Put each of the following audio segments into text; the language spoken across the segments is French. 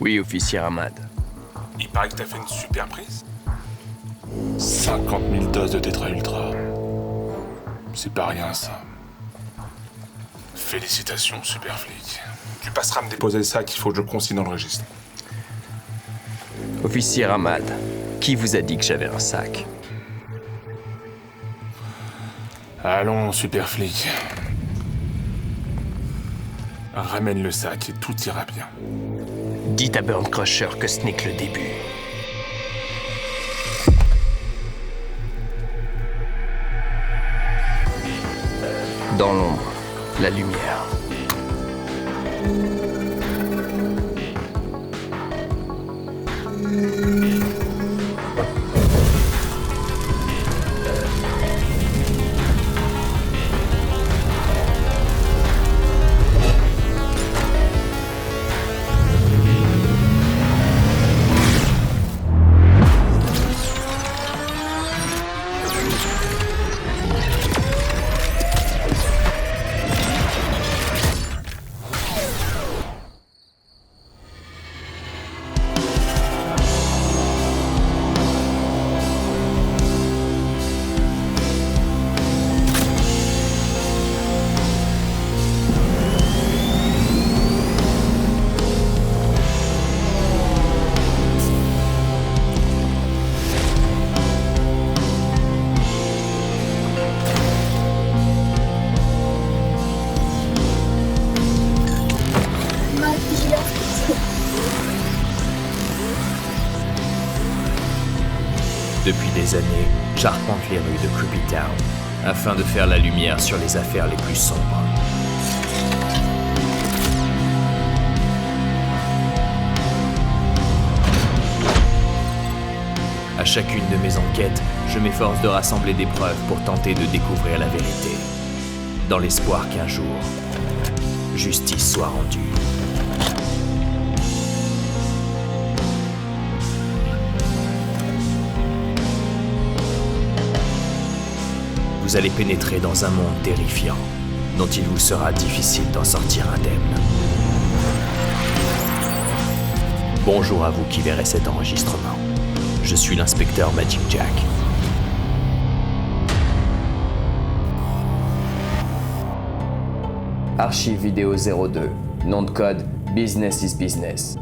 Oui, officier Ahmad. Il paraît que t'as fait une super prise. 50 000 doses de Tetra Ultra. C'est pas rien, ça. Félicitations, super flic. Tu passeras à me déposer le sac, il faut que je le consigne dans le registre. Officier Ahmad, qui vous a dit que j'avais un sac? Allons, super flic. Ramène le sac et tout ira bien. Dites à Burn Crusher que ce n'est que le début. Dans l'ombre, la lumière. Depuis des années, j'arpente les rues de Creepy Town afin de faire la lumière sur les affaires les plus sombres. À chacune de mes enquêtes, je m'efforce de rassembler des preuves pour tenter de découvrir la vérité, dans l'espoir qu'un jour, justice soit rendue. Vous allez pénétrer dans un monde terrifiant, dont il vous sera difficile d'en sortir indemne. Bonjour à vous qui verrez cet enregistrement. Je suis l'inspecteur Magic Jack. Archive vidéo 02. Nom de code Business is Business.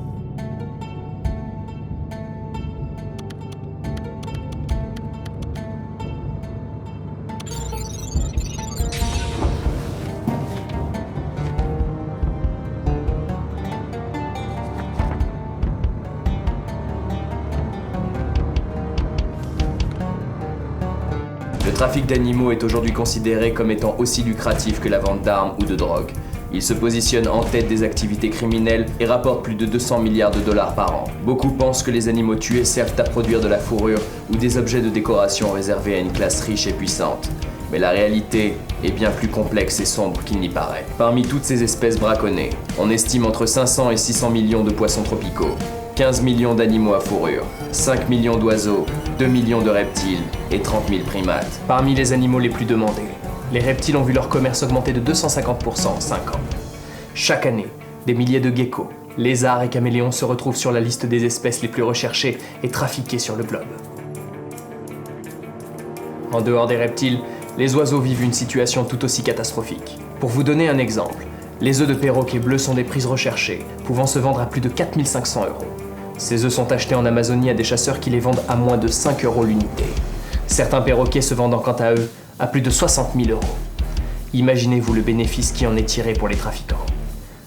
Le trafic d'animaux est aujourd'hui considéré comme étant aussi lucratif que la vente d'armes ou de drogue. Il se positionne en tête des activités criminelles et rapporte plus de 200 milliards de dollars par an. Beaucoup pensent que les animaux tués servent à produire de la fourrure ou des objets de décoration réservés à une classe riche et puissante. Mais la réalité est bien plus complexe et sombre qu'il n'y paraît. Parmi toutes ces espèces braconnées, on estime entre 500 et 600 millions de poissons tropicaux, 15 millions d'animaux à fourrure, 5 millions d'oiseaux, 2 millions de reptiles et 30 000 primates. Parmi les animaux les plus demandés, les reptiles ont vu leur commerce augmenter de 250% en 5 ans. Chaque année, des milliers de geckos, lézards et caméléons se retrouvent sur la liste des espèces les plus recherchées et trafiquées sur le globe. En dehors des reptiles, les oiseaux vivent une situation tout aussi catastrophique. Pour vous donner un exemple, les œufs de perroquet bleu sont des prises recherchées, pouvant se vendre à plus de 4 500 €. Ces œufs sont achetés en Amazonie à des chasseurs qui les vendent à moins de 5 € l'unité. Certains perroquets se vendant quant à eux à plus de 60 000 €. Imaginez-vous le bénéfice qui en est tiré pour les trafiquants.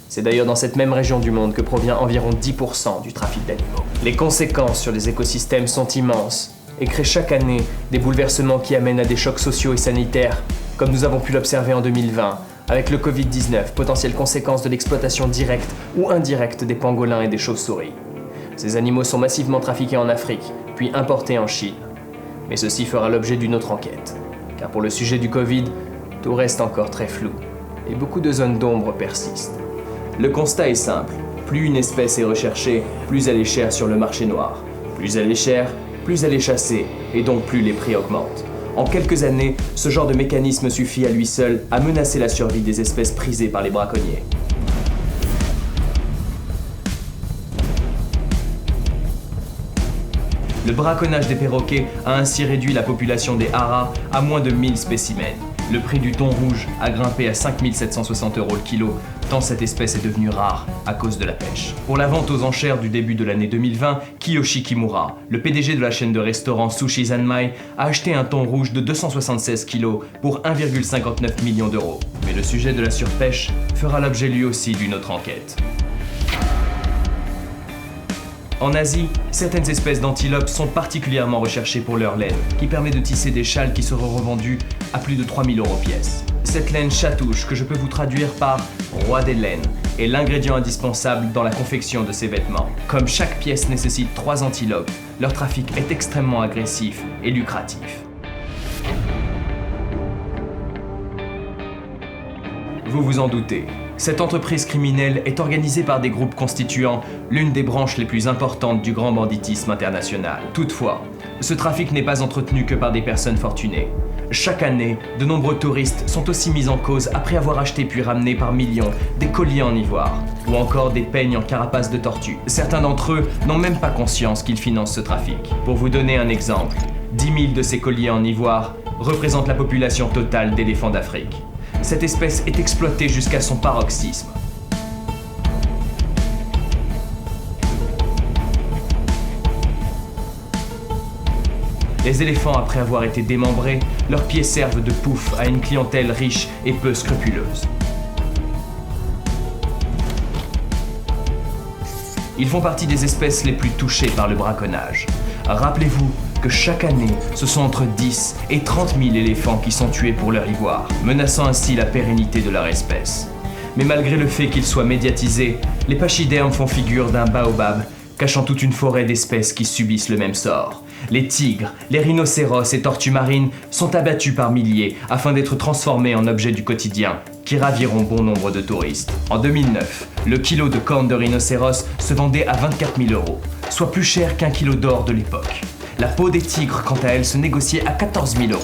C'est d'ailleurs dans cette même région du monde que provient environ 10% du trafic d'animaux. Les conséquences sur les écosystèmes sont immenses et créent chaque année des bouleversements qui amènent à des chocs sociaux et sanitaires, comme nous avons pu l'observer en 2020, avec le Covid-19, potentielles conséquences de l'exploitation directe ou indirecte des pangolins et des chauves-souris. Ces animaux sont massivement trafiqués en Afrique, puis importés en Chine. Mais ceci fera l'objet d'une autre enquête. Car pour le sujet du Covid, tout reste encore très flou, et beaucoup de zones d'ombre persistent. Le constat est simple, plus une espèce est recherchée, plus elle est chère sur le marché noir. Plus elle est chère, plus elle est chassée, et donc plus les prix augmentent. En quelques années, ce genre de mécanisme suffit à lui seul à menacer la survie des espèces prisées par les braconniers. Le braconnage des perroquets a ainsi réduit la population des haras à moins de 1000 spécimens. Le prix du thon rouge a grimpé à 5 760 € le kilo, tant cette espèce est devenue rare à cause de la pêche. Pour la vente aux enchères du début de l'année 2020, Kiyoshi Kimura, le PDG de la chaîne de restaurants Sushi Zanmai, a acheté un thon rouge de 276 kg pour 1,59 million d'euros. Mais le sujet de la surpêche fera l'objet lui aussi d'une autre enquête. En Asie, certaines espèces d'antilopes sont particulièrement recherchées pour leur laine, qui permet de tisser des châles qui seront revendus à plus de 3 000 € pièce. Cette laine chatouche, que je peux vous traduire par « roi des laines », est l'ingrédient indispensable dans la confection de ces vêtements. Comme chaque pièce nécessite 3 antilopes, leur trafic est extrêmement agressif et lucratif. Vous vous en doutez, cette entreprise criminelle est organisée par des groupes constituant l'une des branches les plus importantes du grand banditisme international. Toutefois, ce trafic n'est pas entretenu que par des personnes fortunées. Chaque année, de nombreux touristes sont aussi mis en cause après avoir acheté puis ramené par millions des colliers en ivoire, ou encore des peignes en carapace de tortue. Certains d'entre eux n'ont même pas conscience qu'ils financent ce trafic. Pour vous donner un exemple, 10 000 de ces colliers en ivoire représentent la population totale d'éléphants d'Afrique. Cette espèce est exploitée jusqu'à son paroxysme. Les éléphants, après avoir été démembrés, leurs pieds servent de pouf à une clientèle riche et peu scrupuleuse. Ils font partie des espèces les plus touchées par le braconnage. Rappelez-vous que chaque année, ce sont entre 10 et 30 000 éléphants qui sont tués pour leur ivoire, menaçant ainsi la pérennité de leur espèce. Mais malgré le fait qu'ils soient médiatisés, les pachydermes font figure d'un baobab, cachant toute une forêt d'espèces qui subissent le même sort. Les tigres, les rhinocéros et tortues marines sont abattus par milliers afin d'être transformés en objets du quotidien, qui raviront bon nombre de touristes. En 2009, le kilo de cornes de rhinocéros se vendait à 24 000 €, soit plus cher qu'un kilo d'or de l'époque. La peau des tigres, quant à elle, se négociait à 14 000 €.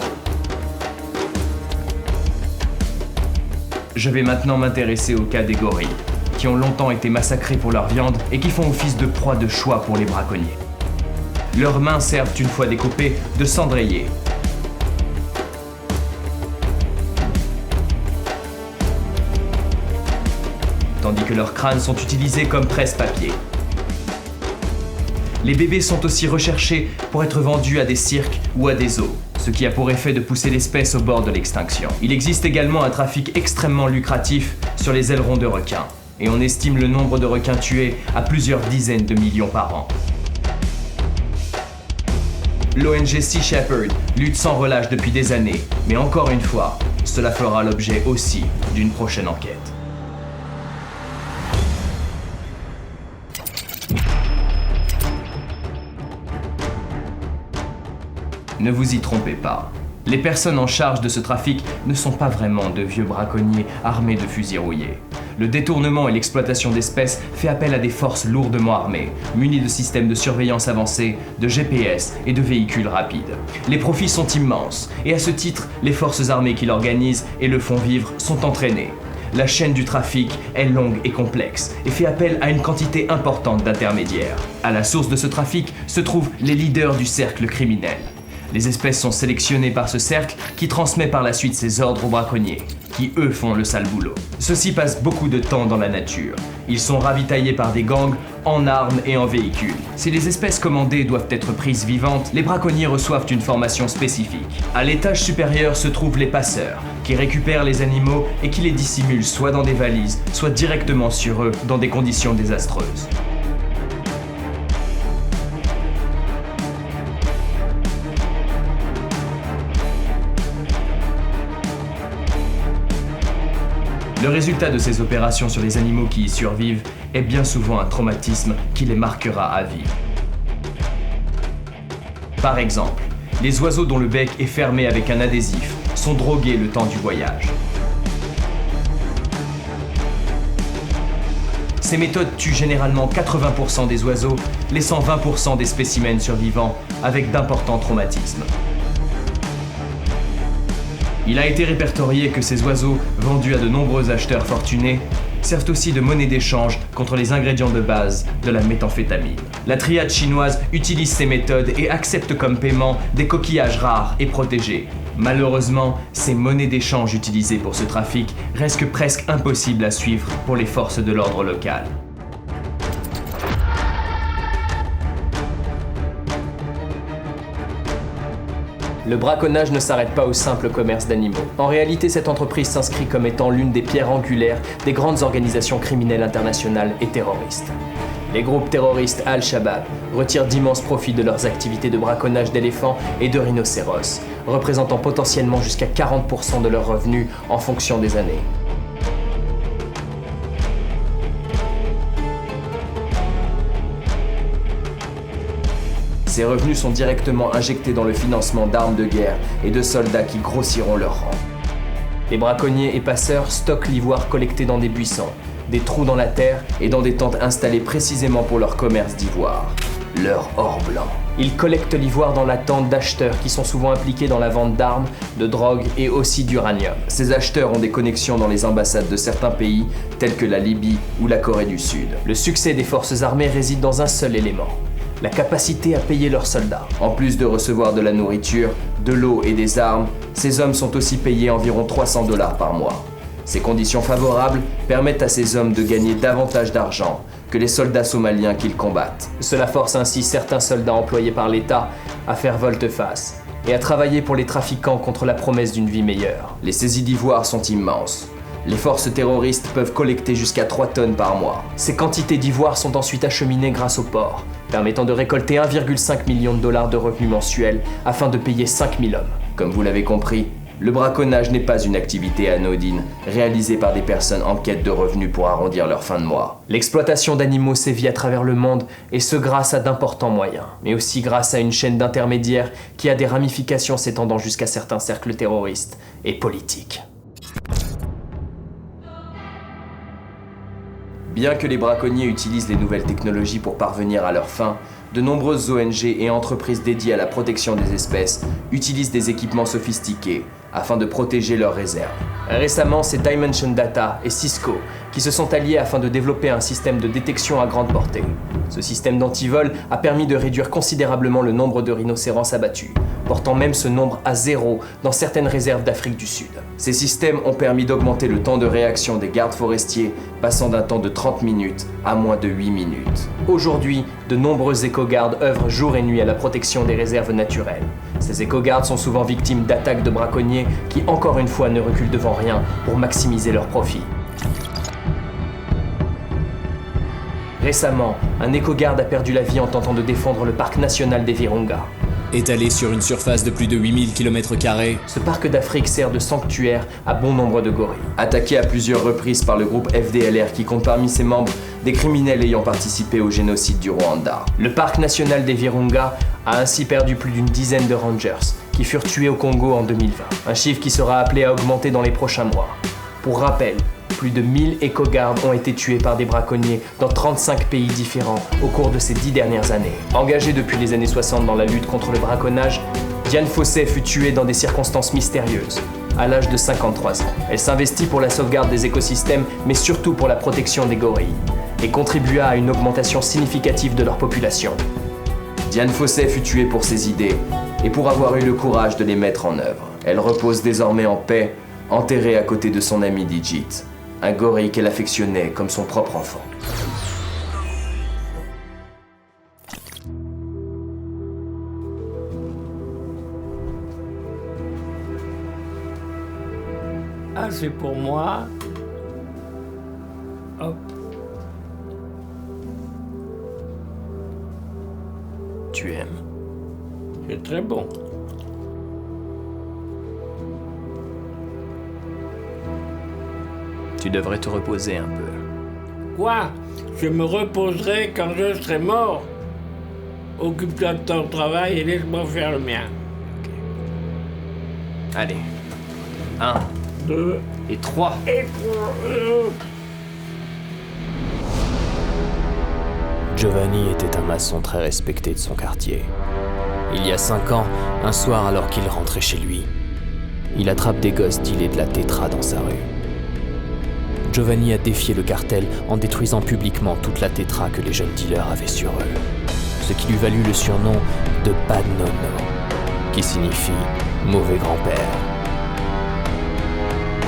Je vais maintenant m'intéresser au cas des gorilles, qui ont longtemps été massacrés pour leur viande et qui font office de proie de choix pour les braconniers. Leurs mains servent, une fois découpées, de cendrier. Tandis que leurs crânes sont utilisés comme presse-papier. Les bébés sont aussi recherchés pour être vendus à des cirques ou à des zoos, ce qui a pour effet de pousser l'espèce au bord de l'extinction. Il existe également un trafic extrêmement lucratif sur les ailerons de requins, et on estime le nombre de requins tués à plusieurs dizaines de millions par an. L'ONG Sea Shepherd lutte sans relâche depuis des années, mais encore une fois, cela fera l'objet aussi d'une prochaine enquête. Ne vous y trompez pas. Les personnes en charge de ce trafic ne sont pas vraiment de vieux braconniers armés de fusils rouillés. Le détournement et l'exploitation d'espèces fait appel à des forces lourdement armées, munies de systèmes de surveillance avancés, de GPS et de véhicules rapides. Les profits sont immenses, et à ce titre, les forces armées qui l'organisent et le font vivre sont entraînées. La chaîne du trafic est longue et complexe et fait appel à une quantité importante d'intermédiaires. À la source de ce trafic se trouvent les leaders du cercle criminel. Les espèces sont sélectionnées par ce cercle qui transmet par la suite ses ordres aux braconniers, qui eux font le sale boulot. Ceux-ci passent beaucoup de temps dans la nature. Ils sont ravitaillés par des gangs, en armes et en véhicules. Si les espèces commandées doivent être prises vivantes, les braconniers reçoivent une formation spécifique. À l'étage supérieur se trouvent les passeurs, qui récupèrent les animaux et qui les dissimulent soit dans des valises, soit directement sur eux dans des conditions désastreuses. Le résultat de ces opérations sur les animaux qui y survivent est bien souvent un traumatisme qui les marquera à vie. Par exemple, les oiseaux dont le bec est fermé avec un adhésif sont drogués le temps du voyage. Ces méthodes tuent généralement 80% des oiseaux, laissant 20% des spécimens survivants avec d'importants traumatismes. Il a été répertorié que ces oiseaux, vendus à de nombreux acheteurs fortunés, servent aussi de monnaie d'échange contre les ingrédients de base de la méthamphétamine. La triade chinoise utilise ces méthodes et accepte comme paiement des coquillages rares et protégés. Malheureusement, ces monnaies d'échange utilisées pour ce trafic restent presque impossibles à suivre pour les forces de l'ordre local. Le braconnage ne s'arrête pas au simple commerce d'animaux. En réalité, cette entreprise s'inscrit comme étant l'une des pierres angulaires des grandes organisations criminelles internationales et terroristes. Les groupes terroristes Al-Shabaab retirent d'immenses profits de leurs activités de braconnage d'éléphants et de rhinocéros, représentant potentiellement jusqu'à 40% de leurs revenus en fonction des années. Ces revenus sont directement injectés dans le financement d'armes de guerre et de soldats qui grossiront leur rang. Les braconniers et passeurs stockent l'ivoire collecté dans des buissons, des trous dans la terre et dans des tentes installées précisément pour leur commerce d'ivoire, leur or blanc. Ils collectent l'ivoire dans la tente d'acheteurs qui sont souvent impliqués dans la vente d'armes, de drogue et aussi d'uranium. Ces acheteurs ont des connexions dans les ambassades de certains pays, tels que la Libye ou la Corée du Sud. Le succès des forces armées réside dans un seul élément: la capacité à payer leurs soldats. En plus de recevoir de la nourriture, de l'eau et des armes, ces hommes sont aussi payés environ $300 par mois. Ces conditions favorables permettent à ces hommes de gagner davantage d'argent que les soldats somaliens qu'ils combattent. Cela force ainsi certains soldats employés par l'État à faire volte-face et à travailler pour les trafiquants contre la promesse d'une vie meilleure. Les saisies d'ivoire sont immenses. Les forces terroristes peuvent collecter jusqu'à 3 tonnes par mois. Ces quantités d'ivoire sont ensuite acheminées grâce au port, permettant de récolter 1,5 million de revenus mensuels afin de payer 5000 hommes. Comme vous l'avez compris, le braconnage n'est pas une activité anodine, réalisée par des personnes en quête de revenus pour arrondir leur fin de mois. L'exploitation d'animaux sévit à travers le monde, et ce grâce à d'importants moyens, mais aussi grâce à une chaîne d'intermédiaires qui a des ramifications s'étendant jusqu'à certains cercles terroristes et politiques. Bien que les braconniers utilisent les nouvelles technologies pour parvenir à leurs fins, de nombreuses ONG et entreprises dédiées à la protection des espèces utilisent des équipements sophistiqués afin de protéger leurs réserves. Récemment, c'est Dimension Data et Cisco qui se sont alliés afin de développer un système de détection à grande portée. Ce système d'antivol a permis de réduire considérablement le nombre de rhinocéros abattus, portant même ce nombre à 0 dans certaines réserves d'Afrique du Sud. Ces systèmes ont permis d'augmenter le temps de réaction des gardes forestiers, passant d'un temps de 30 minutes à moins de 8 minutes. Aujourd'hui, de nombreux éco-gardes œuvrent jour et nuit à la protection des réserves naturelles. Ces éco-gardes sont souvent victimes d'attaques de braconniers qui, encore une fois, ne reculent devant rien pour maximiser leurs profits. Récemment, un éco-garde a perdu la vie en tentant de défendre le parc national des Virunga. Étalé sur une surface de plus de 8000 km², ce parc d'Afrique sert de sanctuaire à bon nombre de gorilles. Attaqué à plusieurs reprises par le groupe FDLR qui compte parmi ses membres des criminels ayant participé au génocide du Rwanda. Le parc national des Virunga a ainsi perdu plus d'une dizaine de rangers qui furent tués au Congo en 2020. Un chiffre qui sera appelé à augmenter dans les prochains mois. Pour rappel, plus de 1000 éco-gardes ont été tués par des braconniers dans 35 pays différents au cours de ces 10 dernières années. Engagée depuis les années 60 dans la lutte contre le braconnage, Diane Fossey fut tuée dans des circonstances mystérieuses, à l'âge de 53 ans. Elle s'investit pour la sauvegarde des écosystèmes, mais surtout pour la protection des gorilles, et contribua à une augmentation significative de leur population. Diane Fossey fut tuée pour ses idées, et pour avoir eu le courage de les mettre en œuvre. Elle repose désormais en paix, enterrée à côté de son ami Digit, un gorille qu'elle affectionnait comme son propre enfant. Ah, c'est pour moi. Hop. Tu aimes? C'est très bon. Tu devrais te reposer un peu. Quoi? Je me reposerai quand je serai mort. Occupe-toi de ton travail et laisse-moi faire le mien. Allez. 1, 2 et 3. et 3. Giovanni était un maçon très respecté de son quartier. Il y a 5 ans, un soir alors qu'il rentrait chez lui, il attrape des gosses dealer de la tétra dans sa rue. Giovanni a défié le cartel en détruisant publiquement toute la tétra que les jeunes dealers avaient sur eux. Ce qui lui valut le surnom de Bad Nono, qui signifie mauvais grand-père.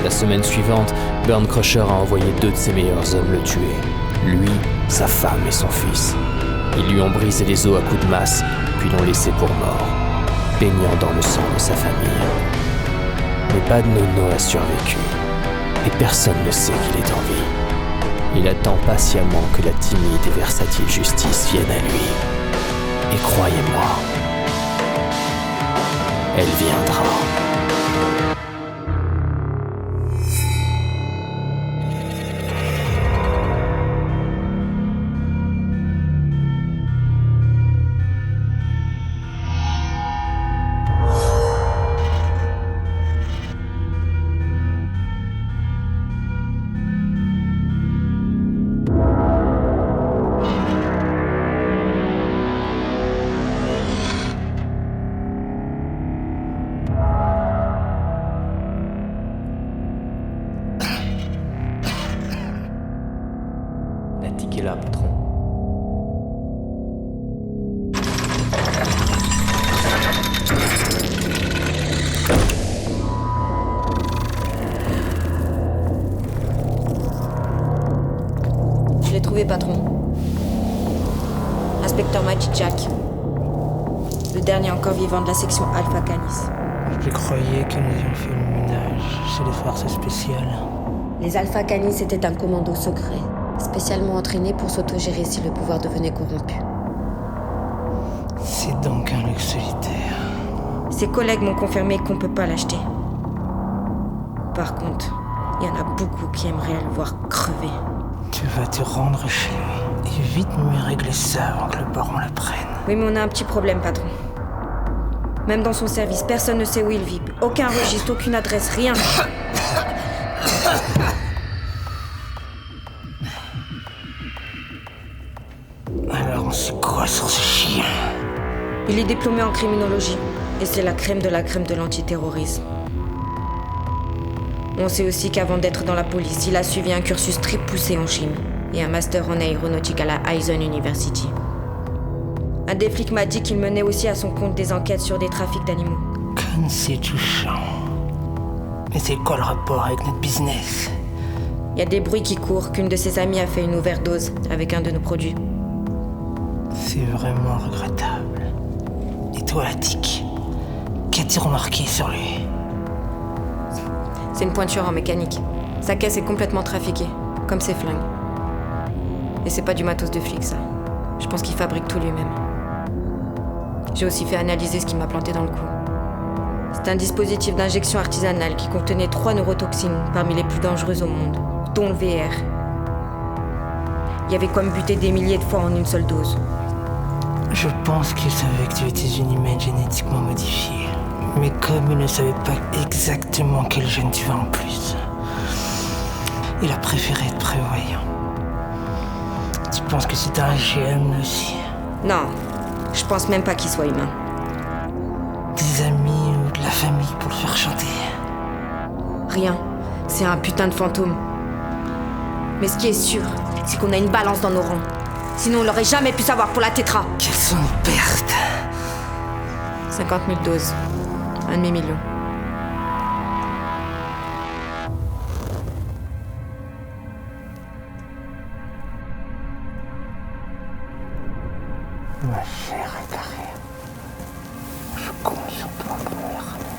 La semaine suivante, Burn Crusher a envoyé 2 de ses meilleurs hommes le tuer. Lui, sa femme et son fils. Ils lui ont brisé les os à coups de masse, puis l'ont laissé pour mort, baignant dans le sang de sa famille. Mais Bad Nono a survécu, et personne ne sait qu'il est en vie. Il attend patiemment que la timide et versatile justice vienne à lui. Et croyez-moi, elle viendra. Qui est là, patron. Je l'ai trouvé, patron. Inspecteur Magic Jack. Le dernier encore vivant de la section Alpha Canis. Je croyais que nous avions fait le ménage chez les forces spéciales. Les Alpha Canis étaient un commando secret, spécialement entraîné pour s'autogérer si le pouvoir devenait corrompu. C'est donc un luxe solitaire. Ses collègues m'ont confirmé qu'on peut pas l'acheter. Par contre, il y en a beaucoup qui aimeraient le voir crever. Tu vas te rendre chez lui et vite me régler ça avant que le baron la prenne. Oui, mais on a un petit problème, patron. Même dans son service, personne ne sait où il vit. Aucun registre, aucune adresse, rien. Alors on sait quoi sur ce chien? Il est diplômé en criminologie. Et c'est la crème de l'antiterrorisme. On sait aussi qu'avant d'être dans la police, il a suivi un cursus très poussé en chimie et un master en aéronautique à la Eisen University. Un des flics m'a dit qu'il menait aussi à son compte des enquêtes sur des trafics d'animaux. Comme c'est touchant. Mais c'est quoi le rapport avec notre business? Il y a des bruits qui courent qu'une de ses amies a fait une overdose avec un de nos produits. C'est vraiment regrettable. Et toi, Attic, qu'as-tu remarqué sur lui? C'est une pointure en mécanique. Sa caisse est complètement trafiquée, comme ses flingues. Et c'est pas du matos de flic, ça. Je pense qu'il fabrique tout lui-même. J'ai aussi fait analyser ce qui m'a planté dans le cou. C'est un dispositif d'injection artisanale qui contenait 3 neurotoxines parmi les plus dangereuses au monde, dont le VR. Il y avait quoi me buter des milliers de fois en une seule dose. Je pense qu'il savait que tu étais une humaine génétiquement modifiée. Mais comme il ne savait pas exactement quel gène tu as en plus, il a préféré être prévoyant. Tu penses que c'est un GM aussi? Non, je pense même pas qu'il soit humain. Des amis ou de la famille pour le faire chanter? Rien, c'est un putain de fantôme. Mais ce qui est sûr, c'est qu'on a une balance dans nos rangs. Sinon on l'aurait jamais pu savoir pour la tétra. Quelles sont les pertes? 50 000 doses. Un demi-million. Ma chair est carrée. Je compte sur toi pour me la ramener.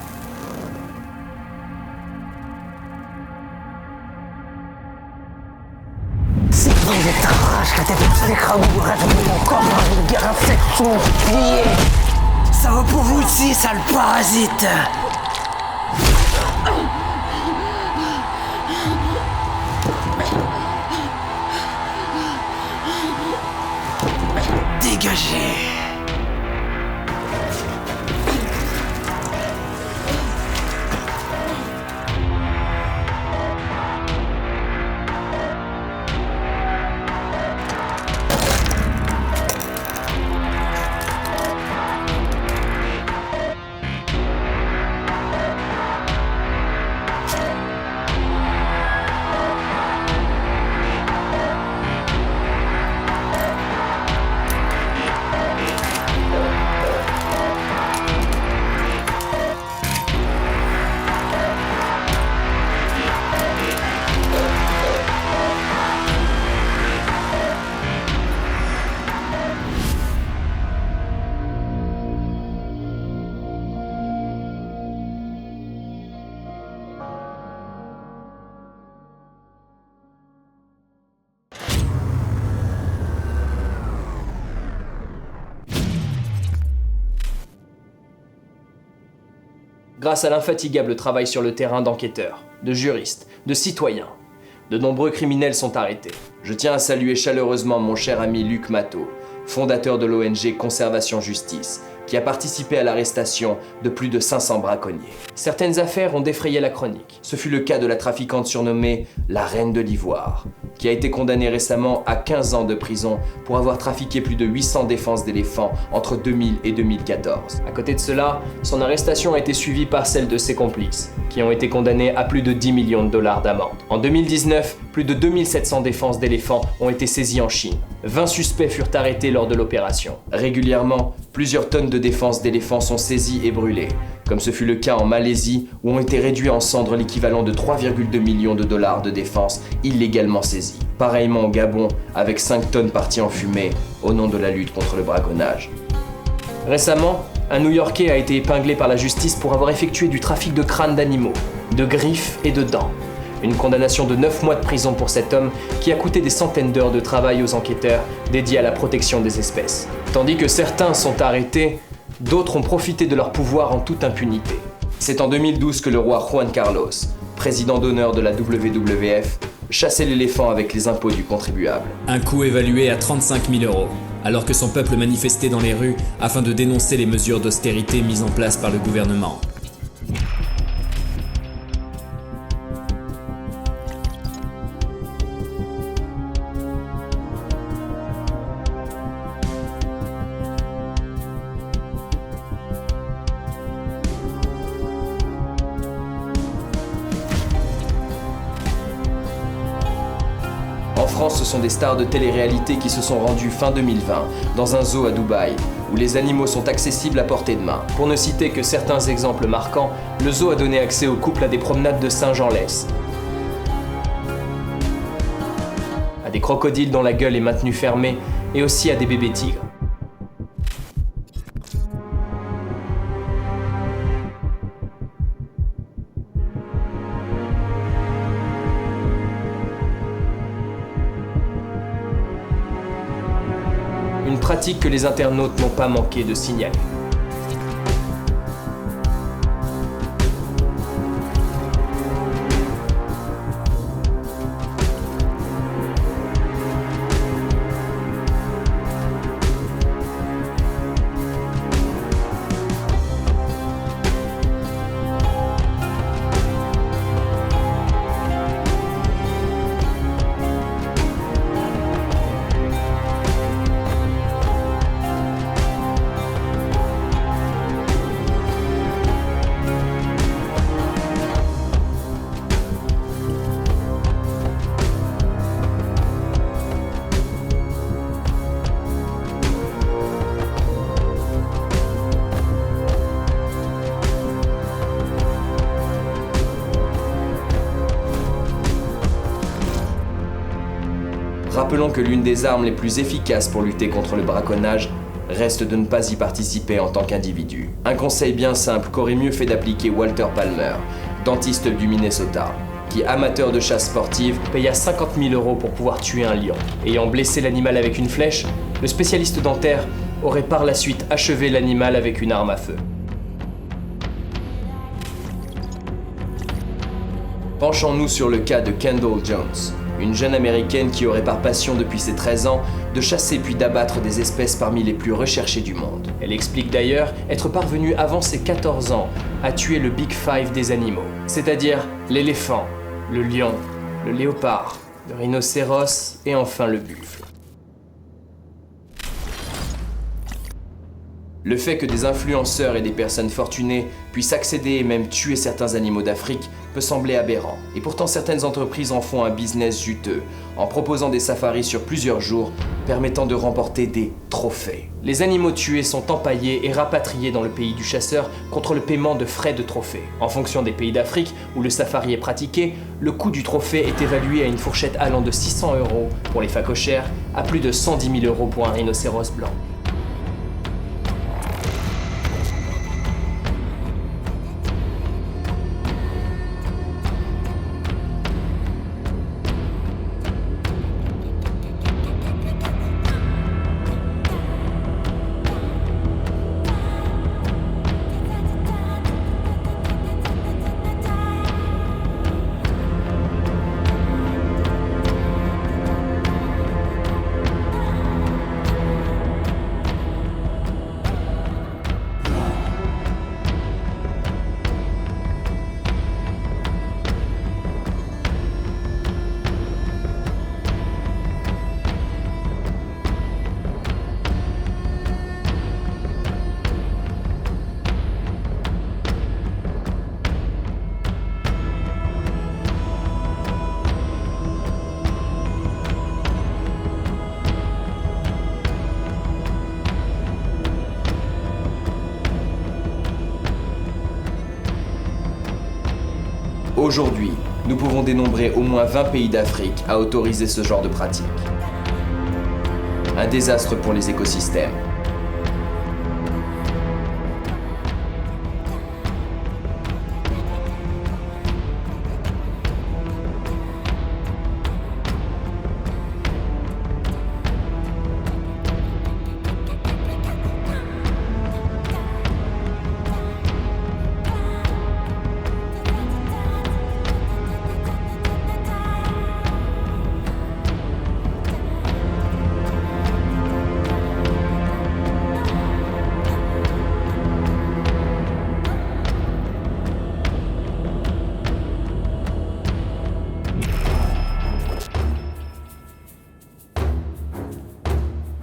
C'est vrai que t'arraches la tête de ces craboues, rajoute mon corps dans une guerre insecte sous mon pied. Ça va pour vous aussi, sale parasite! Dégagez! grâce à l'infatigable travail sur le terrain d'enquêteurs, de juristes, de citoyens. De nombreux criminels sont arrêtés. Je tiens à saluer chaleureusement mon cher ami Luc Matteau, fondateur de l'ONG Conservation Justice, qui a participé à l'arrestation de plus de 500 braconniers. Certaines affaires ont défrayé la chronique. Ce fut le cas de la trafiquante surnommée la Reine de l'Ivoire, qui a été condamnée récemment à 15 ans de prison pour avoir trafiqué plus de 800 défenses d'éléphants entre 2000 et 2014. À côté de cela, son arrestation a été suivie par celle de ses complices, qui ont été condamnés à plus de 10 millions de dollars d'amende. En 2019, plus de 2700 défenses d'éléphants ont été saisies en Chine. 20 suspects furent arrêtés lors de l'opération. Régulièrement, plusieurs tonnes de défenses d'éléphants sont saisies et brûlées, comme ce fut le cas en Malaisie où ont été réduits en cendres l'équivalent de 3,2 millions de dollars de défenses illégalement saisies. Pareillement au Gabon, avec 5 tonnes parties en fumée au nom de la lutte contre le braconnage. Récemment, un New-Yorkais a été épinglé par la justice pour avoir effectué du trafic de crânes d'animaux, de griffes et de dents. Une condamnation de 9 mois de prison pour cet homme qui a coûté des centaines d'heures de travail aux enquêteurs dédiés à la protection des espèces. Tandis que certains sont arrêtés, d'autres ont profité de leur pouvoir en toute impunité. C'est en 2012 que le roi Juan Carlos, président d'honneur de la WWF, chassait l'éléphant avec les impôts du contribuable. Un coût évalué à 35 000 €, alors que son peuple manifestait dans les rues afin de dénoncer les mesures d'austérité mises en place par le gouvernement. En France, ce sont des stars de télé-réalité qui se sont rendues fin 2020 dans un zoo à Dubaï, où les animaux sont accessibles à portée de main. Pour ne citer que certains exemples marquants, le zoo a donné accès aux couples à des promenades de singes en laisse, à des crocodiles dont la gueule est maintenue fermée, et aussi à des bébés tigres. Une pratique que les internautes n'ont pas manqué de signaler. Rappelons que l'une des armes les plus efficaces pour lutter contre le braconnage reste de ne pas y participer en tant qu'individu. Un conseil bien simple qu'aurait mieux fait d'appliquer Walter Palmer, dentiste du Minnesota, qui, amateur de chasse sportive, paya 50 000 € pour pouvoir tuer un lion. Ayant blessé l'animal avec une flèche, le spécialiste dentaire aurait par la suite achevé l'animal avec une arme à feu. Penchons-nous sur le cas de Kendall Jones, une jeune américaine qui aurait par passion depuis ses 13 ans de chasser puis d'abattre des espèces parmi les plus recherchées du monde. Elle explique d'ailleurs être parvenue avant ses 14 ans à tuer le Big Five des animaux, c'est-à-dire l'éléphant, le lion, le léopard, le rhinocéros et enfin le buffle. Le fait que des influenceurs et des personnes fortunées puissent accéder et même tuer certains animaux d'Afrique peut sembler aberrant. Et pourtant certaines entreprises en font un business juteux, en proposant des safaris sur plusieurs jours, permettant de remporter des trophées. Les animaux tués sont empaillés et rapatriés dans le pays du chasseur contre le paiement de frais de trophée. En fonction des pays d'Afrique où le safari est pratiqué, le coût du trophée est évalué à une fourchette allant de 600 € pour les phacochères à plus de 110 000 € pour un rhinocéros blanc. Aujourd'hui, nous pouvons dénombrer au moins 20 pays d'Afrique à autoriser ce genre de pratique. Un désastre pour les écosystèmes.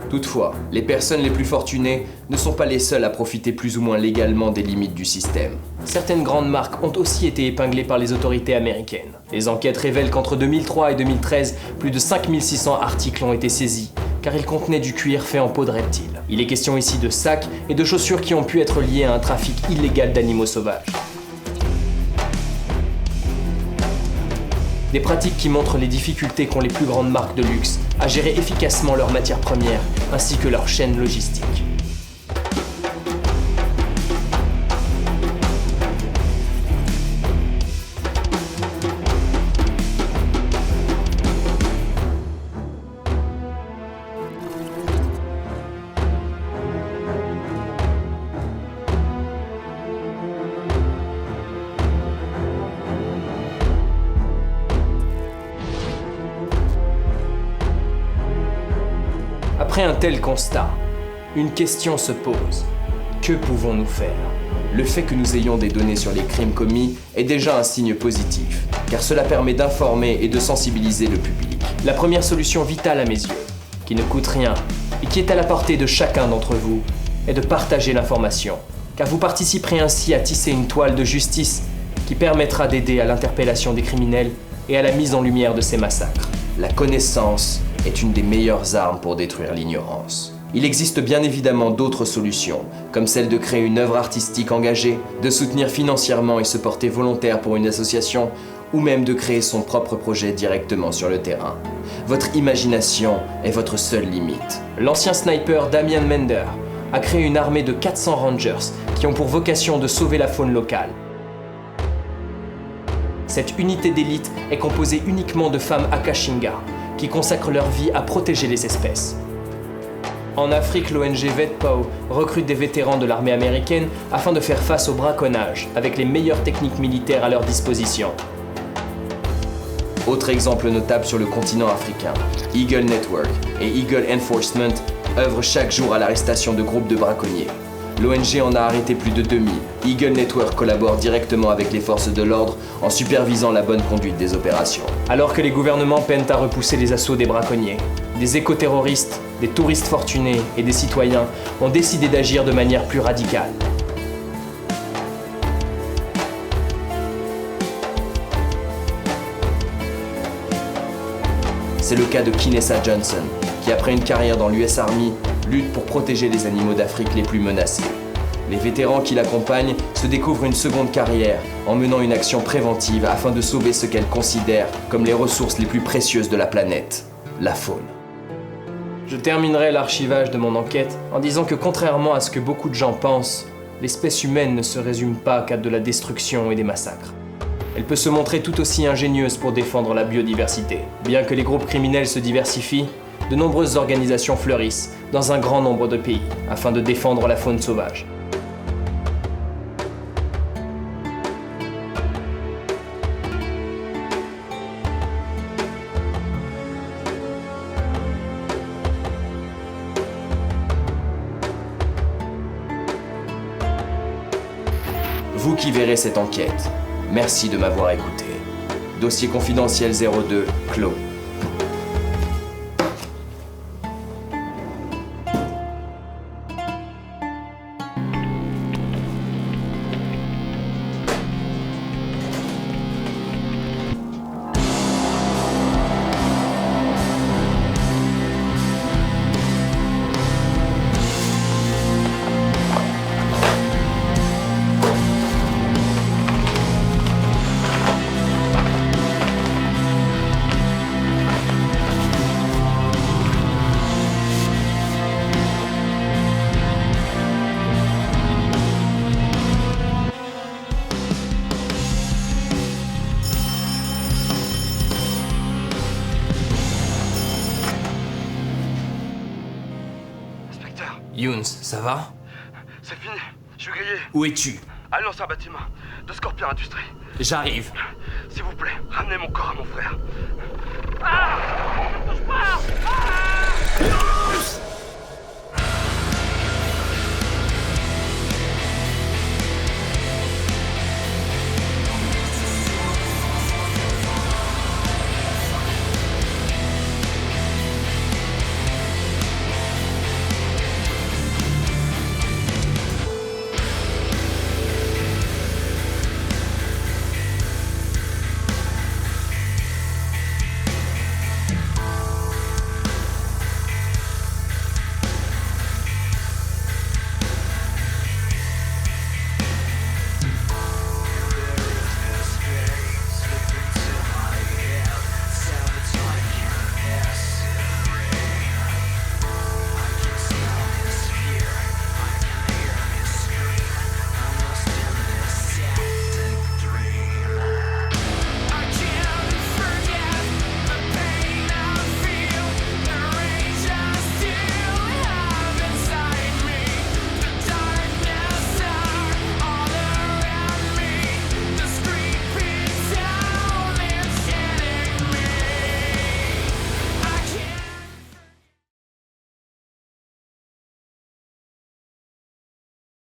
Toutefois, les personnes les plus fortunées ne sont pas les seules à profiter plus ou moins légalement des limites du système. Certaines grandes marques ont aussi été épinglées par les autorités américaines. Les enquêtes révèlent qu'entre 2003 et 2013, plus de 5600 articles ont été saisis, car ils contenaient du cuir fait en peau de reptile. Il est question ici de sacs et de chaussures qui ont pu être liés à un trafic illégal d'animaux sauvages. Des pratiques qui montrent les difficultés qu'ont les plus grandes marques de luxe à gérer efficacement leurs matières premières ainsi que leur chaîne logistique. Après un tel constat, une question se pose. Que pouvons-nous faire ? Le fait que nous ayons des données sur les crimes commis est déjà un signe positif, car cela permet d'informer et de sensibiliser le public. La première solution vitale à mes yeux, qui ne coûte rien et qui est à la portée de chacun d'entre vous, est de partager l'information, car vous participerez ainsi à tisser une toile de justice qui permettra d'aider à l'interpellation des criminels et à la mise en lumière de ces massacres. La connaissance est une des meilleures armes pour détruire l'ignorance. Il existe bien évidemment d'autres solutions, comme celle de créer une œuvre artistique engagée, de soutenir financièrement et se porter volontaire pour une association, ou même de créer son propre projet directement sur le terrain. Votre imagination est votre seule limite. L'ancien sniper Damian Mender a créé une armée de 400 rangers qui ont pour vocation de sauver la faune locale. Cette unité d'élite est composée uniquement de femmes Akashinga, qui consacrent leur vie à protéger les espèces. En Afrique, l'ONG VetPow recrute des vétérans de l'armée américaine afin de faire face au braconnage, avec les meilleures techniques militaires à leur disposition. Autre exemple notable sur le continent africain, Eagle Network et Eagle Enforcement œuvrent chaque jour à l'arrestation de groupes de braconniers. L'ONG en a arrêté plus de 2000. Eagle Network collabore directement avec les forces de l'ordre en supervisant la bonne conduite des opérations. Alors que les gouvernements peinent à repousser les assauts des braconniers, des écoterroristes, des touristes fortunés et des citoyens ont décidé d'agir de manière plus radicale. C'est le cas de Kinessa Johnson, qui après une carrière dans l'US Army, lutte pour protéger les animaux d'Afrique les plus menacés. Les vétérans qui l'accompagnent se découvrent une seconde carrière en menant une action préventive afin de sauver ce qu'elles considèrent comme les ressources les plus précieuses de la planète, la faune. Je terminerai l'archivage de mon enquête en disant que contrairement à ce que beaucoup de gens pensent, l'espèce humaine ne se résume pas qu'à de la destruction et des massacres. Elle peut se montrer tout aussi ingénieuse pour défendre la biodiversité. Bien que les groupes criminels se diversifient, de nombreuses organisations fleurissent dans un grand nombre de pays afin de défendre la faune sauvage. Vous qui verrez cette enquête, merci de m'avoir écouté. Dossier confidentiel 02, clos. Younes, ça va? C'est fini, je suis grillé. Où es-tu? À l'ancien bâtiment de Scorpion Industries. J'arrive. S'il vous plaît, ramenez mon corps à mon frère.